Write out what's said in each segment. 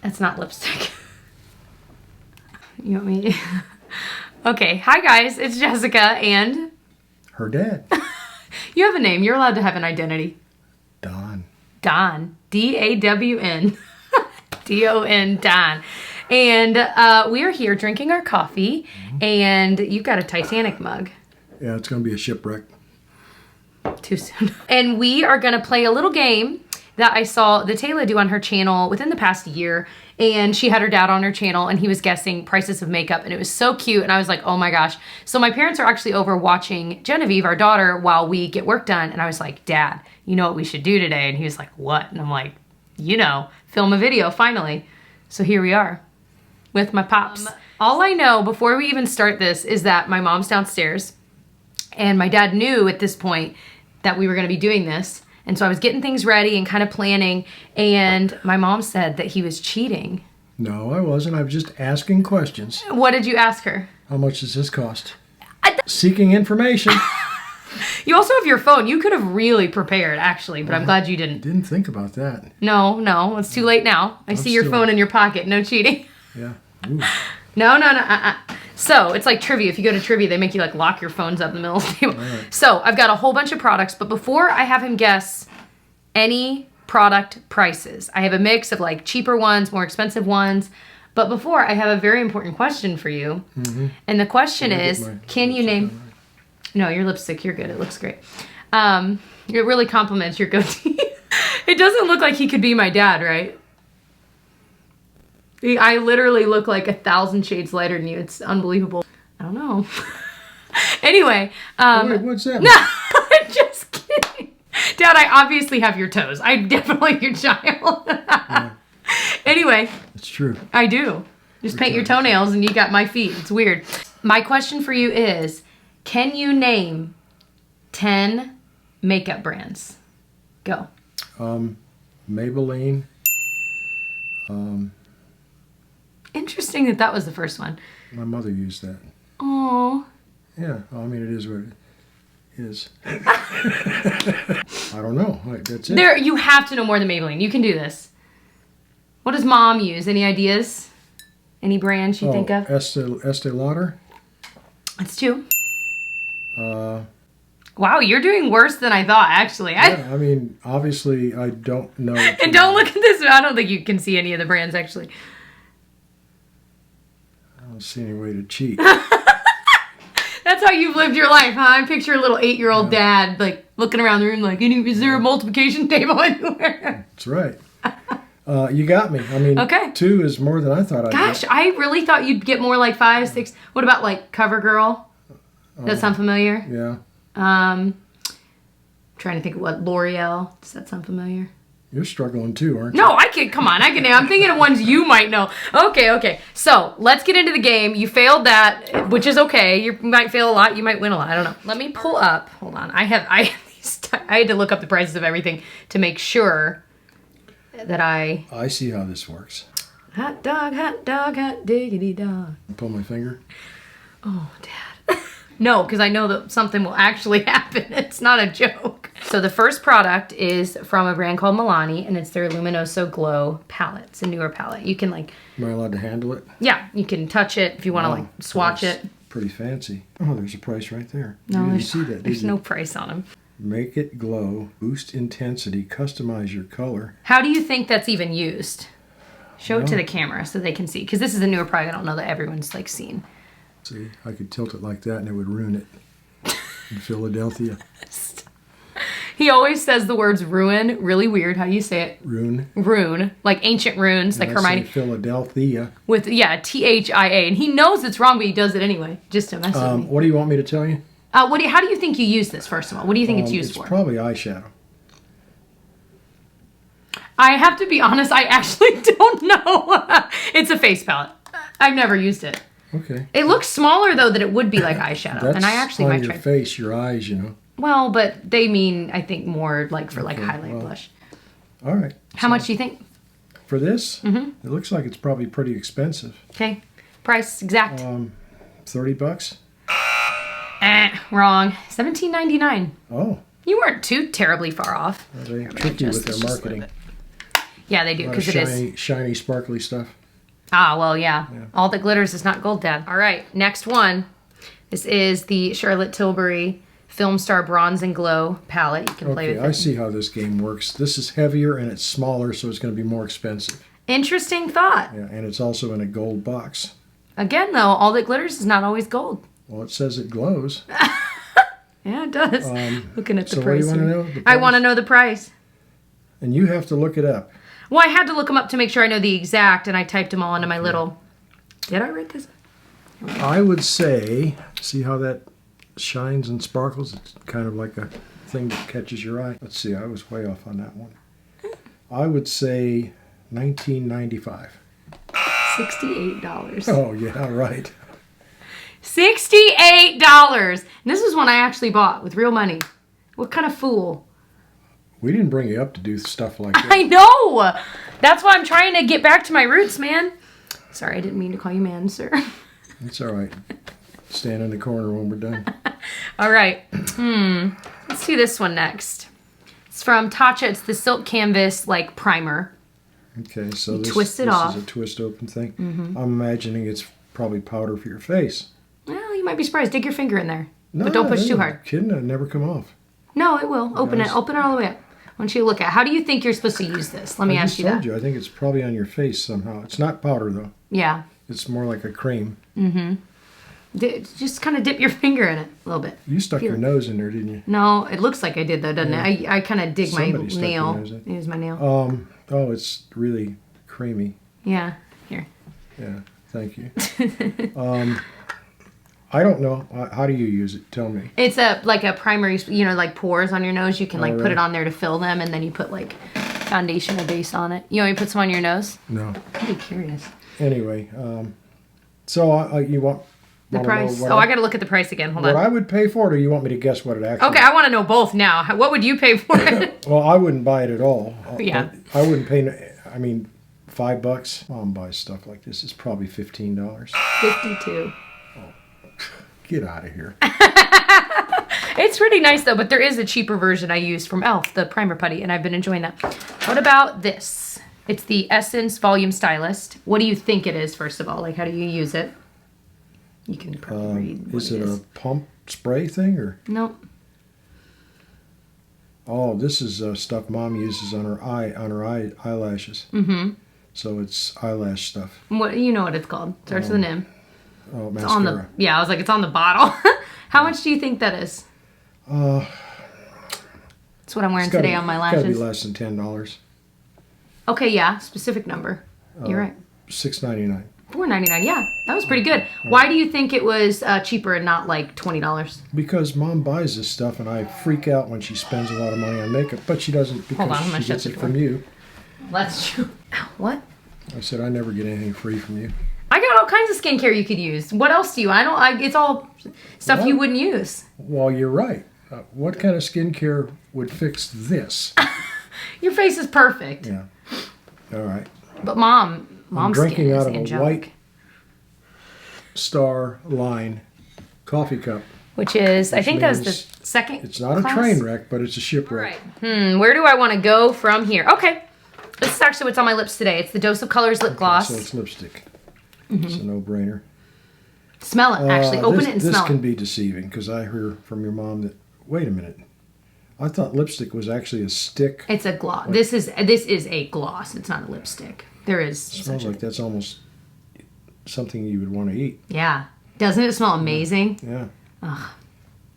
That's not lipstick. You want me? Okay, hi guys, it's Jessica and... Her dad. You have a name. You're allowed to have an identity. Don. Don. D-A-W-N. D-O-N, Don. And we are here drinking our coffee, and you've got a Titanic mug. Yeah, it's going to be a shipwreck. Too soon. And we are going to play a little game that I saw the Taylor do on her channel within the past year. And she had her dad on her channel and he was guessing prices of makeup and it was so cute. And I was like, oh my gosh. So my parents are actually over watching Genevieve, our daughter, while we get work done. And I was like, Dad, you know what we should do today? And he was like, what? And I'm like, you know, film a video finally. So here we are with my pops. All I know before we even start this is that my mom's downstairs and my dad knew at this point that we were going to be doing this. And so I was getting things ready and kind of planning, and my mom said that he was cheating. No, I wasn't. I was just asking questions. What did you ask her? How much does this cost? Seeking information. You also have your phone. You could have really prepared, actually, but I'm glad you didn't. Didn't think about that. No, it's too late now. I see your phone in your pocket. No cheating. Yeah. Ooh. No. So it's like trivia. If you go to trivia, they make you like lock your phones up in the middle of the table. Right. So I've got a whole bunch of products, but before I have him guess any product prices, I have a mix of like cheaper ones, more expensive ones. But before, I have a very important question for you. Mm-hmm. And the question is, can you name... No, your lipstick, you're good. It looks great. It really compliments your goatee. It doesn't look like he could be my dad, right? I literally look like 1,000 shades lighter than you. It's unbelievable. I don't know. Anyway. Wait, what's that? No, I'm just kidding. Dad, I obviously have your toes. I'm definitely your child. Yeah. Anyway. It's true. I do. Just paint your toenails and you got my feet. It's weird. My question for you is, can you name 10 makeup brands? Go. Maybelline. Interesting that was the first one. My mother used that. Oh. Yeah, well, I mean, it is what it is. I don't know. That's it. You have to know more than Maybelline. You can do this. What does Mom use? Any ideas? Any brands you think of? Estee Lauder. That's 2. Wow, you're doing worse than I thought, actually. Yeah, I mean, obviously, I don't know. And don't look at this. I don't think you can see any of the brands, actually. I don't see any way to cheat. That's how you've lived your life, huh? I picture a little 8-year-old dad, like, looking around the room like, is there a multiplication table anywhere? That's right. You got me. I mean, okay. 2 is more than I thought I'd get. Gosh, I really thought you'd get more like 5, 6. What about, like, Covergirl? Does that sound familiar? Yeah. Trying to think of what, Loreal. Does that sound familiar? You're struggling too, aren't you? No, I can. Come on, I can. I'm thinking of ones you might know. Okay. So let's get into the game. You failed that, which is okay. You might fail a lot. You might win a lot. I don't know. Let me pull up. Hold on. I had to look up the prices of everything to make sure that I see how this works. Hot dog, hot diggity dog. Pull my finger. Oh, Dad. No, because I know that something will actually happen. It's not a joke. So the first product is from a brand called Milani, and it's their Luminoso Glow palette. It's a newer palette. You can like... Am I allowed to handle it? Yeah, you can touch it if you want to like swatch it. Pretty fancy. Oh, there's a price right there. No, you didn't see that, there's no price on them. Make it glow, boost intensity, customize your color. How do you think that's even used? Show it to the camera so they can see. Because this is a newer product. I don't know that everyone's like seen. See, I could tilt it like that and it would ruin it. In Philadelphia. He always says the words ruin. Really weird. How do you say it? Rune. Rune. Like ancient runes, like Hermione. Philadelphia. With, Thia. And he knows it's wrong, but he does it anyway. Just to mess with me. What do you want me to tell you? How do you think you use this, first of all? What do you think it's used for? It's probably eyeshadow. I have to be honest, I actually don't know. It's a face palette. I've never used it. Okay. It looks smaller, though, than it would be like eyeshadow. And I actually might try. That's on your face, your eyes, you know. Well, but they mean, I think, more like for like highlight blush. All right. How much do you think? For this? Mm-hmm. It looks like it's probably pretty expensive. Okay. Price exact. $30. Wrong. $17.99. Oh. You weren't too terribly far off. They trick you with their marketing. Yeah, they do, because it is. Shiny, sparkly stuff. Ah, well, yeah. All that glitters is not gold, Dad. All right, next one. This is the Charlotte Tilbury Filmstar Bronze and Glow palette. You can play with it. I see how this game works. This is heavier and it's smaller, so it's going to be more expensive. Interesting thought. Yeah, and it's also in a gold box. Again, though, all that glitters is not always gold. Well, it says it glows. Yeah, it does. Looking at the price. What do you want to know? The price? I want to know the price. And you have to look it up. Well, I had to look them up to make sure I know the exact, and I typed them all into my little... Did I write this? I would say, see how that shines and sparkles? It's kind of like a thing that catches your eye. Let's see, I was way off on that one. I would say $19.95. $68. Oh, yeah, right. $68. And this is one I actually bought with real money. What kind of fool? We didn't bring you up to do stuff like that. I know. That's why I'm trying to get back to my roots, man. Sorry, I didn't mean to call you man, sir. It's all right. Stand in the corner when we're done. All right. Let's do this one next. It's from Tatcha. It's the silk canvas like primer. Okay, so this twist it off. is a twist open thing. I'm imagining it's probably powder for your face. Well, you might be surprised. Dig your finger in there. No, but don't push too hard. Kidding, it'd never come off. No, it will. Open it. Open it all the way up. I want you to look at. How do you think you're supposed to use this? Let me ask you that. I told you. I think it's probably on your face somehow. It's not powder though. Yeah. It's more like a cream. Just kind of dip your finger in it a little bit. You stuck your nose in there, didn't you? No, it looks like I did though, doesn't it? I kind of dig Somebody my stuck nail. their nose in. Use my nail. Oh, it's really creamy. Yeah. Here. Yeah. Thank you. I don't know. How do you use it? Tell me. It's like a primer, like pores on your nose. You can like put it on there to fill them, and then you put like foundation or base on it. You want me to put some on your nose? No. I'm really curious. Anyway, so you want the price? I got to look at the price again. Hold on. What I would pay for it, or you want me to guess what it actually? Okay, I want to know both now. What would you pay for it? Well, I wouldn't buy it at all. Yeah. I wouldn't pay. I mean, $5. Mom buys stuff like this. It's probably $15. 52. Get out of here. It's pretty nice though, but there is a cheaper version I used from e.l.f., the primer putty, and I've been enjoying that. What about this? It's the Essence Volume Stylist. What do you think it is, first of all? Like, how do you use it? You can probably read what Is it a pump spray thing or? Nope. Oh, this is stuff Mom uses on her eyelashes. So it's eyelash stuff. What you know what it's called? Starts with an M. Oh, It's mascara. on the I was like, it's on the bottle. How much do you think that is? That's what I'm wearing today on my lashes. It's gotta be less than $10. Okay, yeah, specific number. You're right. $6.99. $4.99. Yeah, that was pretty good. Why do you think it was cheaper and not like $20? Because Mom buys this stuff, and I freak out when she spends a lot of money on makeup, but she doesn't because Hold on, I'm gonna she shut gets the it door. from you. That's true. Ow, what? I said I never get anything free from you. I got all kinds of skincare you could use. What else do you? It's all stuff you wouldn't use. Well, you're right. What kind of skincare would fix this? Your face is perfect. Yeah. All right. But mom's drinking skin is out of angelic. a White Star line coffee cup. Which is, I think that was the means second It's not class? a train wreck, but it's a shipwreck. All right. Where do I want to go from here? Okay. This is actually what's on my lips today. It's the Dose of Colors lip gloss. So it's lipstick. It's a no-brainer. Smell it, actually. Open it and this smell can it. be deceiving because I heard from your mom that, wait a minute, I thought lipstick was actually a stick. It's a gloss. This is a gloss. It's not a lipstick. There is. Smells like that's almost something you would want to eat. Yeah. Doesn't it smell amazing? Yeah. Ugh.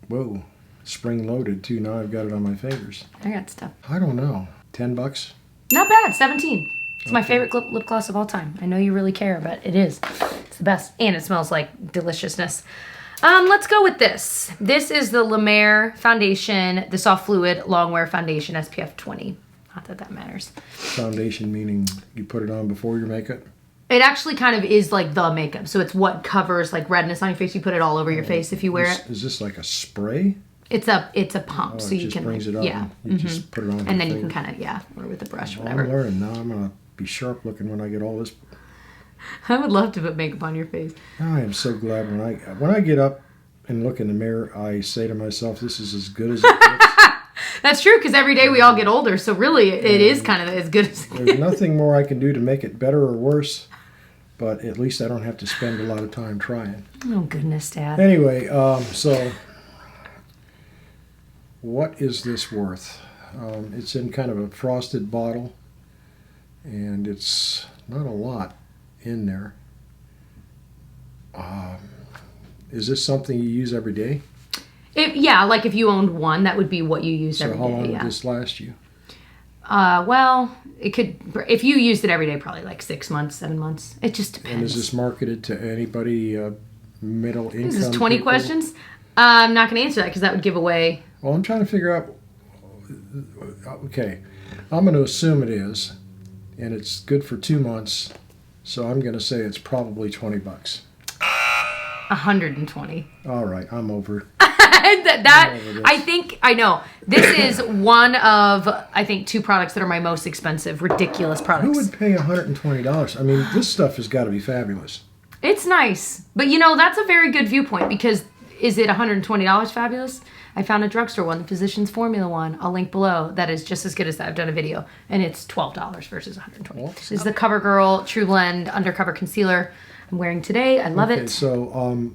Whoa. Spring loaded too. Now I've got it on my fingers. I got stuff. I don't know. $10? Not bad. 17. It's my favorite lip gloss of all time. I know you really care, but it is. It's the best. And it smells like deliciousness. Let's go with this. This is the Mer Foundation, the Soft Fluid Longwear Foundation SPF 20. Not that that matters. Foundation meaning you put it on before your makeup? It actually kind of is like the makeup. So it's what covers like redness on your face. You put it all over your face if you wear it. Is this like a spray? It's a pump, so it you just can brings it up. yeah, You just put it on. and then you can kind of or with a brush, whatever. I'm learning now. I'm gonna be sharp looking when I get all this. I would love to put makeup on your face. I am so glad when I get up and look in the mirror, I say to myself, "This is as good as it gets." That's true, because every day we all get older, so really it is kind of as good as There's nothing more I can do to make it better or worse, but at least I don't have to spend a lot of time trying. Oh, goodness, Dad. Anyway, so what is this worth? It's in kind of a frosted bottle, and it's not a lot in there. Is this something you use every day? Yeah, like if you owned one, that would be what you use every day. So how long would this last you? Well, it could, if you used it every day, probably like 6 months, 7 months. It just depends. And is this marketed to anybody middle income? This is 20 people? questions? I'm not going to answer that because that would give away. Well, I'm trying to figure out. Okay, I'm going to assume it is, and it's good for 2 months, so I'm going to say it's probably $20. 120. All right, I'm over. I think I know. This is one of, I think, 2 products that are my most expensive, ridiculous products. Who would pay $120? I mean, this stuff has got to be fabulous. It's nice, but that's a very good viewpoint, because is it $120 fabulous? I found a drugstore one, the Physicians Formula one. I'll link below. That is just as good as that. I've done a video, and it's $12 versus $120. This is the Covergirl True Blend Undercover Concealer I'm wearing today. I love it. So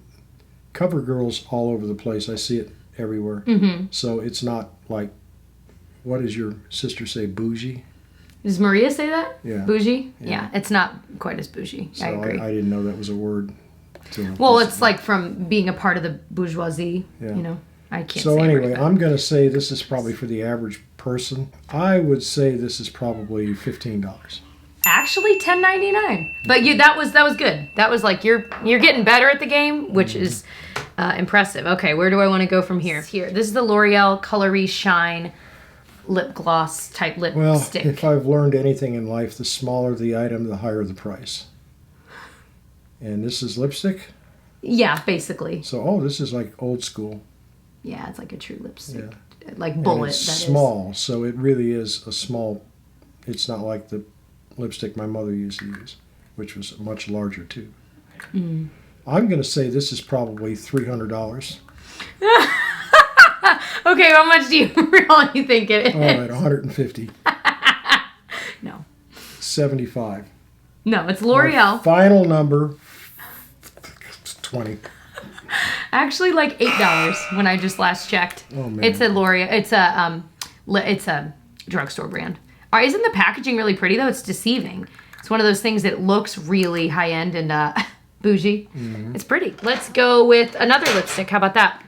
Covergirl's all over the place. I see it everywhere. Mm-hmm. So it's not like, what does your sister say, bougie? Does Maria say that? Yeah. Bougie? Yeah, it's not quite as bougie. So I agree. I didn't know that was a word. Well, it's like from being a part of the bourgeoisie, I can't So say anyway, it. I'm going to say this is probably for the average person. I would say this is probably $15. Actually, $10.99. But that was good. That was like you're getting better at the game, which is impressive. Okay, where do I want to go from here? Here, this is the L'Oreal Colorie Shine lip gloss type lipstick. Well, if I've learned anything in life, the smaller the item, the higher the price. And this is lipstick. Yeah, basically. So this is like old school. Yeah, it's like a true lipstick, Yeah. like bullet. And it's small, so it really is a small. It's not like the lipstick my mother used to use, which was much larger too. Mm. I'm going to say this is probably $300. Okay, how much do you really think it is? All right, $150. No. $75. No, it's L'Oreal. My final number, $20. Actually, like $8 when I just last checked. Oh man. It's a L'Oreal. It's a drugstore brand. Isn't the packaging really pretty though? It's deceiving. It's one of those things that looks really high end and bougie. Mm-hmm. It's pretty. Let's go with another lipstick. How about that?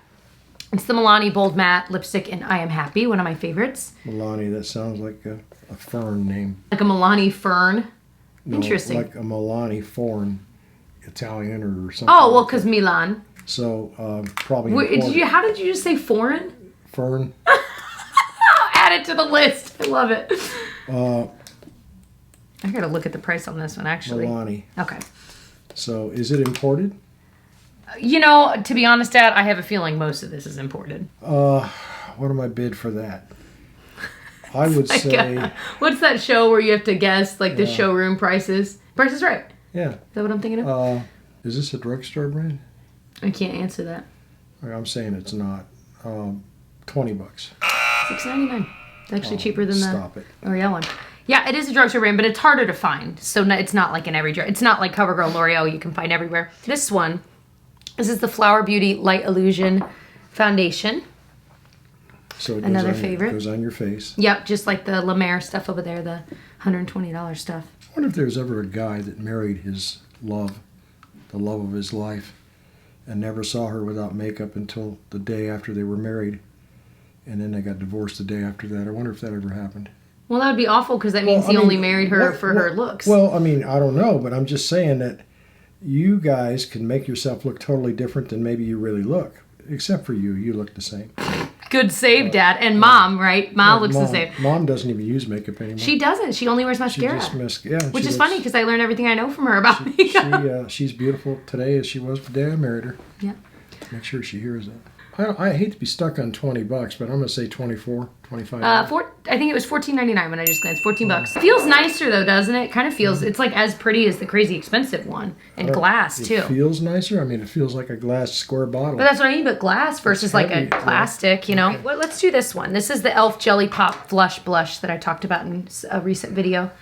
It's the Milani Bold Matte lipstick in I Am Happy, one of my favorites. Milani, that sounds like a fern name. Like a Milani fern. No, interesting. Like a Milani foreign, Italian or something. Oh, well, because Milan. So probably. How did you just say foreign? Fern. Add it to the list. I love it. I gotta look at the price on this one actually. Milani. Okay. So is it imported? To be honest, Dad, I have a feeling most of this is imported. What am I bid for that? I would say. What's that show where you have to guess like the showroom prices? Price is Right. Yeah. Is that what I'm thinking of? Is this a drugstore brand? I can't answer that. I'm saying it's not. $20. $6.99. It's actually cheaper than Stop it. L'Oreal one. Yeah, it is a drugstore brand, but it's harder to find. So it's not like in every drug. It's not like CoverGirl L'Oreal you can find everywhere. This is the Flower Beauty Light Illusion Foundation. So it another favorite. Goes on your face. Yep, just like the La Mer stuff over there, the $120 stuff. I wonder if there's ever a guy that married his love, the love of his life, and never saw her without makeup until the day after they were married, and then they got divorced the day after that. I wonder if that ever happened. Well, that would be awful because that means he only married her for her looks. Well, I mean, I don't know, but I'm just saying that you guys can make yourself look totally different than maybe you really look. Except for you. You look the same. Good save, Dad. And Mom, right? Mom looks the same. Mom doesn't even use makeup anymore. She doesn't. She only wears mascara. Which is funny because I learned everything I know from her about makeup. She's beautiful today as she was the day I married her. Yeah. Make sure she hears that. I hate to be stuck on $20, but I'm gonna say 24, 25. I think it was $14.99 when I just glanced. $14. Feels nicer though, doesn't it? Kind of feels. It's like as pretty as the crazy expensive one, and glass too. It feels nicer. I mean, it feels like a glass square bottle. But that's what I mean. But glass versus like a plastic, you know. Okay. Well, let's do this one. This is the e.l.f. Jelly Pop Flush Blush that I talked about in a recent video.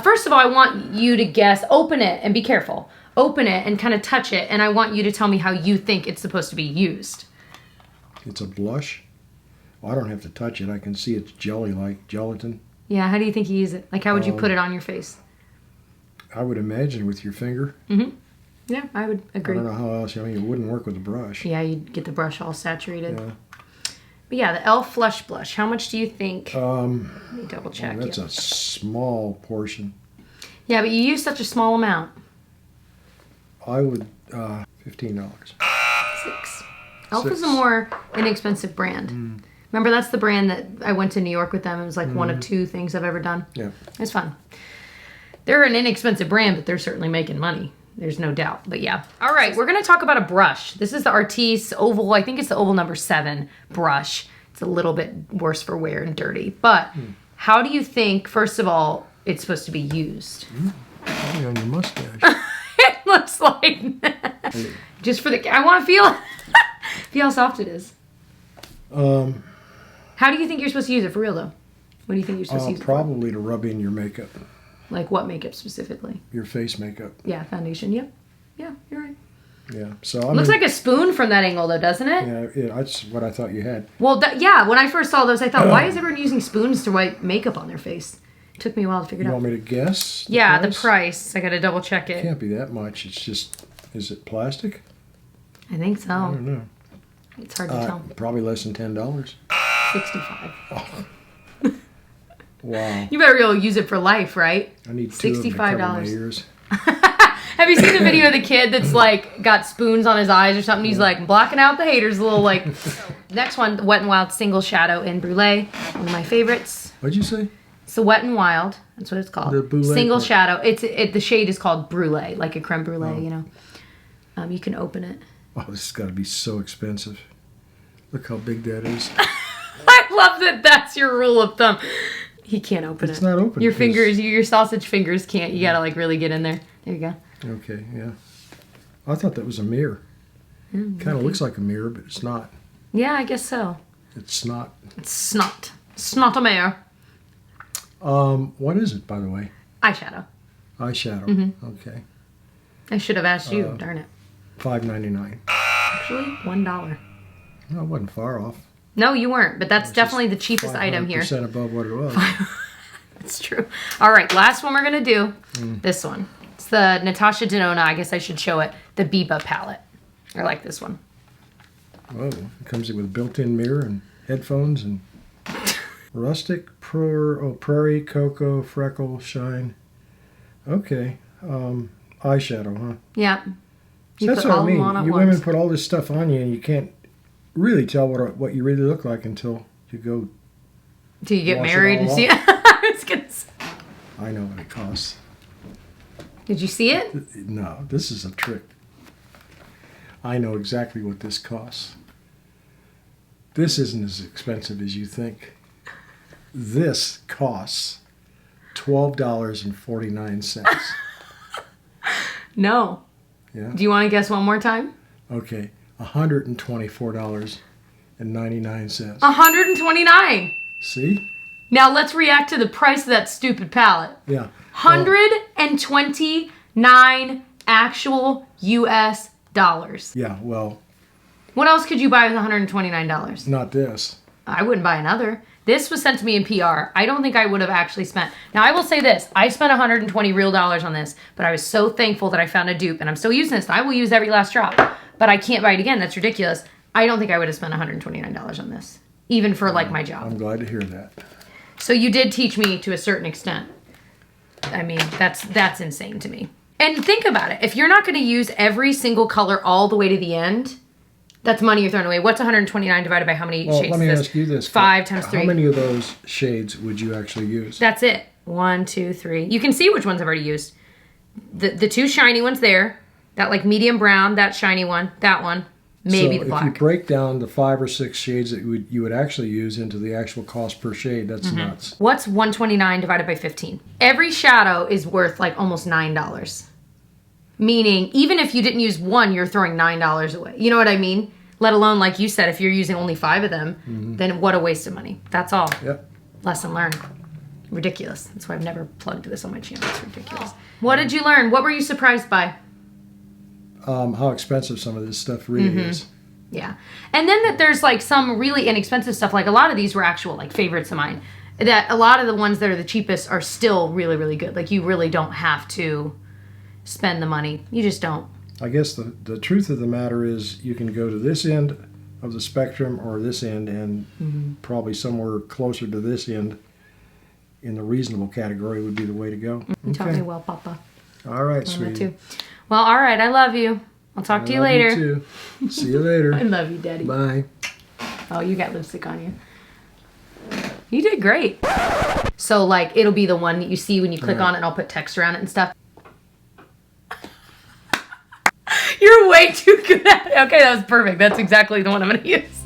First of all, I want you to guess. Open it and be careful. Open it and kind of touch it, and I want you to tell me how you think it's supposed to be used. It's a blush. Well, I don't have to touch it. I can see it's jelly-like, gelatin. Yeah, how do you think you use it? Like, how would you put it on your face? I would imagine with your finger. Mm-hmm. Yeah, I would agree. I don't know how else. I mean, it wouldn't work with a brush. Yeah, you'd get the brush all saturated. Yeah. But yeah, the e.l.f. Flush Blush. How much do you think? Let me double check. Oh, that's a small portion. Yeah, but you use such a small amount. I would, $15. 6. e.l.f. is a more inexpensive brand. Remember, that's the brand that I went to New York with them. It was like one of 2 things I've ever done. Yeah. It's fun. They're an inexpensive brand, but they're certainly making money. There's no doubt. But yeah. All right, we're going to talk about a brush. This is the Artis Oval. I think it's the Oval number 7 brush. It's a little bit worse for wear and dirty. But how do you think, first of all, it's supposed to be used? Probably on your mustache. It looks like just for the... I want to feel... Feel how soft it is. How do you think you're supposed to use it for real, though? What do you think you're supposed to use it for? Probably to rub in your makeup. Like what makeup specifically? Your face makeup. Yeah, foundation. Yep. Yeah, you're right. Yeah. So Looks like a spoon from that angle, though, doesn't it? Yeah, that's what I thought you had. Well, yeah. When I first saw those, I thought, why is everyone using spoons to wipe makeup on their face? It took me a while to figure it out. You want me to guess? The price. I got to double check it. It can't be that much. It's just, is it plastic? I think so. I don't know. It's hard to tell. Probably less than $10. 65. Oh. Wow. You better be able to use it for life, right? I need $2 to cover my ears. Have you seen the video of the kid that's like got spoons on his eyes or something? He's like blocking out the haters, a little like. Next one, Wet n Wild Single Shadow in Brulee, one of my favorites. What'd you say? So Wet n Wild, that's what it's called. The Brulee Single Shadow. The shade is called Brulee, like a creme brulee, you know. You can open it. Oh, this has got to be so expensive. Look how big that is. I love that that's your rule of thumb. He can't open it. It's not open. Your fingers, your sausage fingers can't. You gotta like really get in there. There you go. Okay, yeah. I thought that was a mirror. Kind of looks like a mirror, but it's not. Yeah, I guess so. It's snot. It's snot. Snot a mirror. What is it, by the way? Eyeshadow. Eyeshadow. Okay. I should have asked you. Darn it. $5.99. Actually, $1. No, it wasn't far off. No, you weren't, but that's definitely the cheapest item here. 500% above what it was. It's true. All right, last one we're going to do. This one. It's the Natasha Denona. I guess I should show it. The Biba palette. I like this one. Whoa. It comes with built-in mirror and headphones and rustic, prairie, cocoa, freckle, shine. Okay. Eyeshadow, huh? Yeah. So that's what I mean. You women put all this stuff on you and you can't really tell what you really look like until you go. Till you get married and see it. I was gonna say. I know what it costs. Did you see it? No, this is a trick. I know exactly what this costs. This isn't as expensive as you think. This costs $12.49. No. Yeah. Do you want to guess one more time? Okay, $124.99. $129. See? Now let's react to the price of that stupid palette. Yeah. $129 actual US dollars. Yeah, well. What else could you buy with $129? Not this. I wouldn't buy another. This was sent to me in PR. I don't think I would have actually spent. Now I will say this. I spent $120 real dollars on this, but I was so thankful that I found a dupe and I'm still using this. I will use every last drop, but I can't buy it again. That's ridiculous. I don't think I would have spent $129 on this, even for like my job. I'm glad to hear that. So you did teach me to a certain extent. I mean, that's insane to me. And think about it. If you're not going to use every single color all the way to the end, that's money you're throwing away. What's 129 divided by how many shades? Well, let me ask you this. 5 times 3. How many of those shades would you actually use? That's it. 1, 2, 3. You can see which ones I've already used. The 2 shiny ones there. That like medium brown, that shiny one, that one. maybe so the black. if you break down the 5 or 6 shades that you would actually use into the actual cost per shade, that's nuts. What's 129 divided by 15? Every shadow is worth like almost $9. Meaning, even if you didn't use one, you're throwing $9 away. You know what I mean? Let alone, like you said, if you're using only 5 of them, then what a waste of money. That's all. Yep. Lesson learned. Ridiculous. That's why I've never plugged this on my channel. It's ridiculous. What did you learn? What were you surprised by? How expensive some of this stuff really is. Yeah. And then that there's like some really inexpensive stuff. Like a lot of these were actual like favorites of mine. That a lot of the ones that are the cheapest are still really, really good. Like you really don't have to spend the money. You just don't. I guess the truth of the matter is you can go to this end of the spectrum or this end, and probably somewhere closer to this end in the reasonable category would be the way to go. You taught me well, Papa. All right, I love sweetie. too. Well, all right. I love you. I'll talk to you later. You too. See you later. I love you, Daddy. Bye. Oh, you got lipstick on you. You did great. So, like, it'll be the one that you see when you click on it, and I'll put text around it and stuff. You're way too good at it. Okay, that was perfect. That's exactly the one I'm going to use.